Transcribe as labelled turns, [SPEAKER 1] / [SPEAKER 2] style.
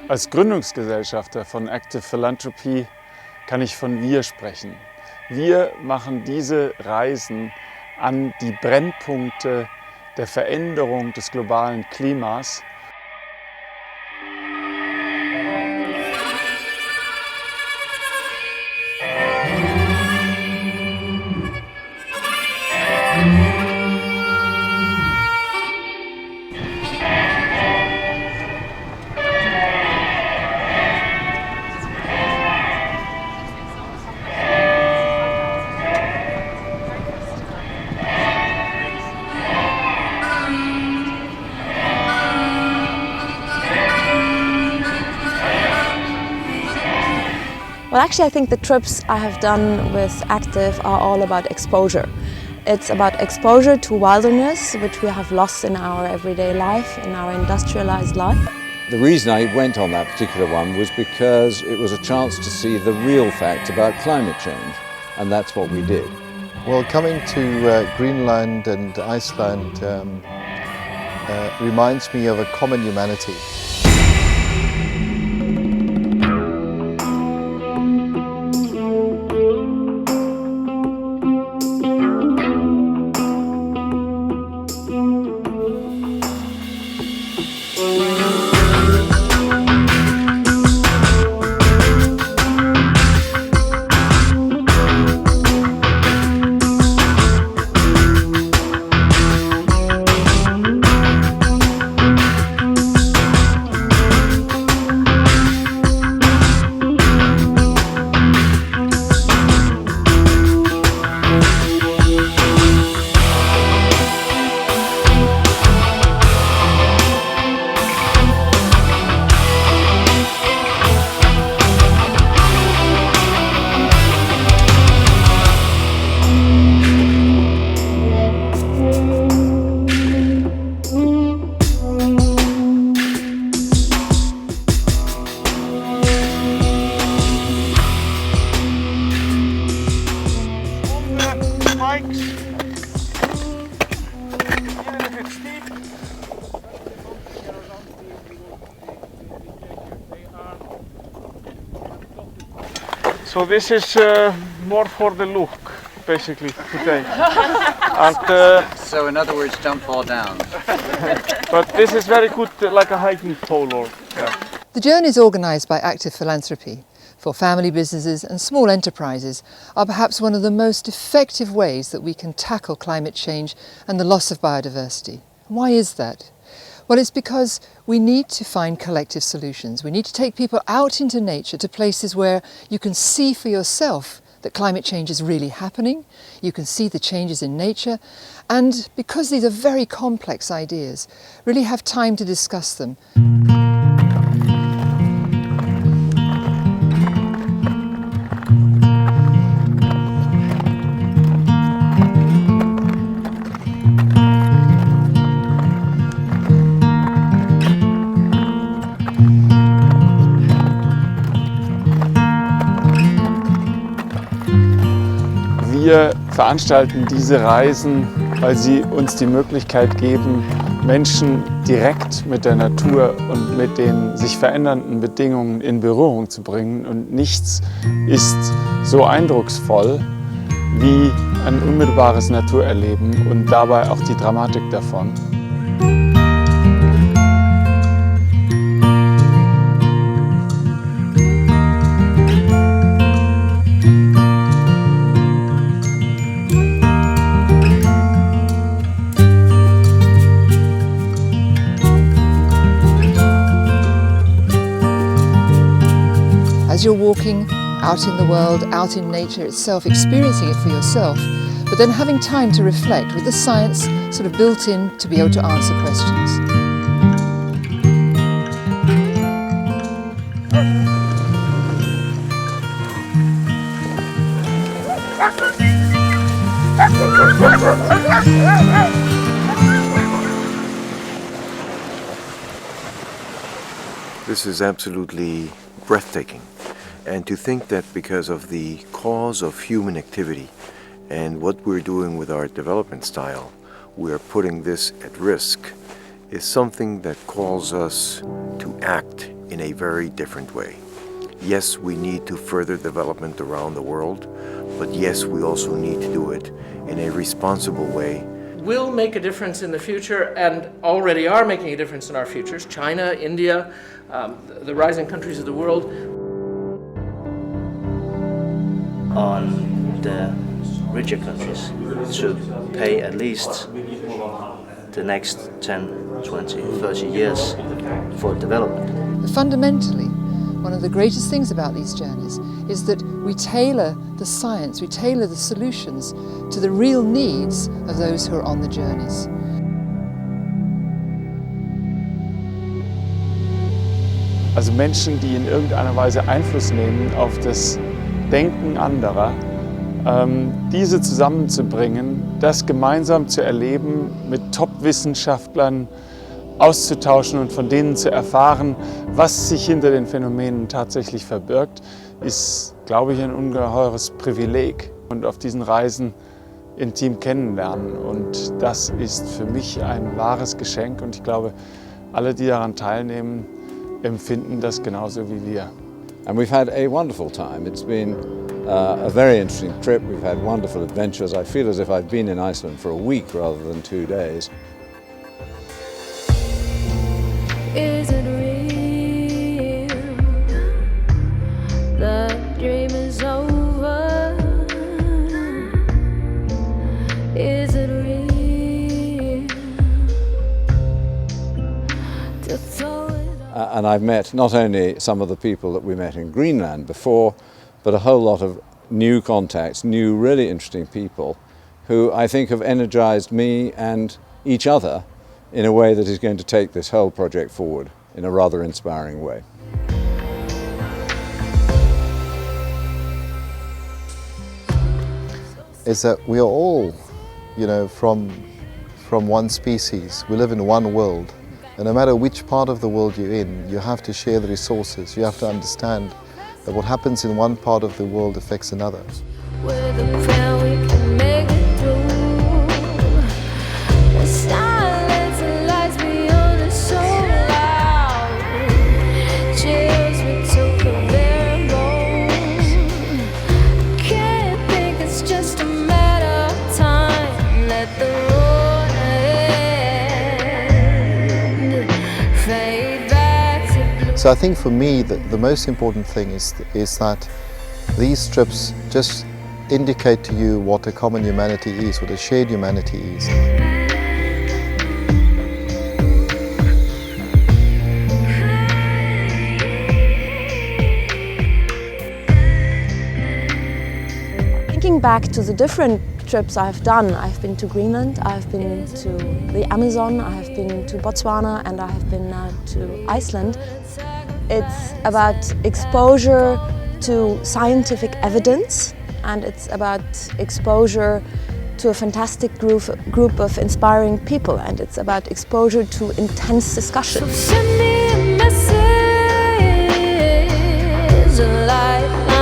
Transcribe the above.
[SPEAKER 1] Als Gründungsgesellschafter von Active Philanthropy kann ich von wir sprechen. Wir machen diese Reisen an die Brennpunkte der Veränderung des globalen Klimas.
[SPEAKER 2] Well, actually, I think the trips I have done with Active are all about exposure. It's about exposure to wilderness, which we have lost in our everyday life, in our industrialized life.
[SPEAKER 3] The reason I went on that particular one was because it was a chance to see the real fact about climate change, and that's what we did.
[SPEAKER 4] Well, coming to Greenland and Iceland reminds me of a common humanity.
[SPEAKER 1] So this is more for the look, basically, today.
[SPEAKER 5] So in other words, don't fall down.
[SPEAKER 1] But this is very good, like a hiking pole.
[SPEAKER 6] The journeys organised by Active Philanthropy for family businesses and small enterprises are perhaps one of the most effective ways that we can tackle climate change and the loss of biodiversity. Why is that? Well, it's because we need to find collective solutions. We need to take people out into nature, to places where you can see for yourself that climate change is really happening. You can see the changes in nature. And because these are very complex ideas, really have time to discuss them.
[SPEAKER 1] Wir veranstalten diese Reisen, weil sie uns die Möglichkeit geben, Menschen direkt mit der Natur und mit den sich verändernden Bedingungen in Berührung zu bringen. Und nichts ist so eindrucksvoll wie ein unmittelbares Naturerleben und dabei auch die Dramatik davon.
[SPEAKER 6] As you're walking out in the world, out in nature itself, experiencing it for yourself, but then having time to reflect with the science sort of built in to be able to answer questions.
[SPEAKER 7] This is absolutely breathtaking. And to think that because of the cause of human activity and what we're doing with our development style, we are putting this at risk is something that calls us to act in a very different way. Yes, we need to further development around the world, but yes, we also need to do it in a responsible way.
[SPEAKER 8] Will make a difference in the future and already are making a difference in our futures. China, India, the rising countries of the world.
[SPEAKER 9] On the richer countries to pay at least the next 10, 20, 30 years for development.
[SPEAKER 6] Fundamentally, one of the greatest things about these journeys is that we tailor the science, we tailor the solutions to the real needs of those who are on the journeys.
[SPEAKER 1] Also Menschen, die in irgendeiner Weise Einfluss nehmen auf das Denken anderer, diese zusammenzubringen, das gemeinsam zu erleben, mit Top-Wissenschaftlern auszutauschen und von denen zu erfahren, was sich hinter den Phänomenen tatsächlich verbirgt, ist, glaube ich, ein ungeheures Privileg. Und auf diesen Reisen intim kennenlernen. Und das ist für mich ein wahres Geschenk. Und ich glaube, alle, die daran teilnehmen, empfinden das genauso wie wir.
[SPEAKER 3] And we've had a wonderful time. It's been a very interesting trip. We've had wonderful adventures. I feel as if I've been in Iceland for a week rather than 2 days.
[SPEAKER 10] Is it real? The dream is over. Is it real? To throw it
[SPEAKER 3] And I've met not only some of the people that we met in Greenland before, but a whole lot of new contacts, new really interesting people who I think have energized me and each other in a way that is going to take this whole project forward in a rather inspiring way.
[SPEAKER 4] Is that we are all, from one species. We live in one world. And no matter which part of the world you're in, you have to share the resources. You have to understand that what happens in one part of the world affects another.
[SPEAKER 10] with a plan we can make it through. The silence and lights beyond us so loud. Chills we took a bare bone. Can't think it's just a matter of time. Let the road end. Fade back to blue.
[SPEAKER 4] So I think for me, the most important thing is that these trips just indicate to you what a common humanity is, what a shared humanity is.
[SPEAKER 2] Thinking back to the different trips I've done, I've been to Greenland, I've been to the Amazon, I have been to Botswana, and I have been now to Iceland. It's about exposure to scientific evidence, and it's about exposure to a fantastic group of inspiring people, and it's about exposure to intense discussion.
[SPEAKER 10] Send me a message, a lifeline.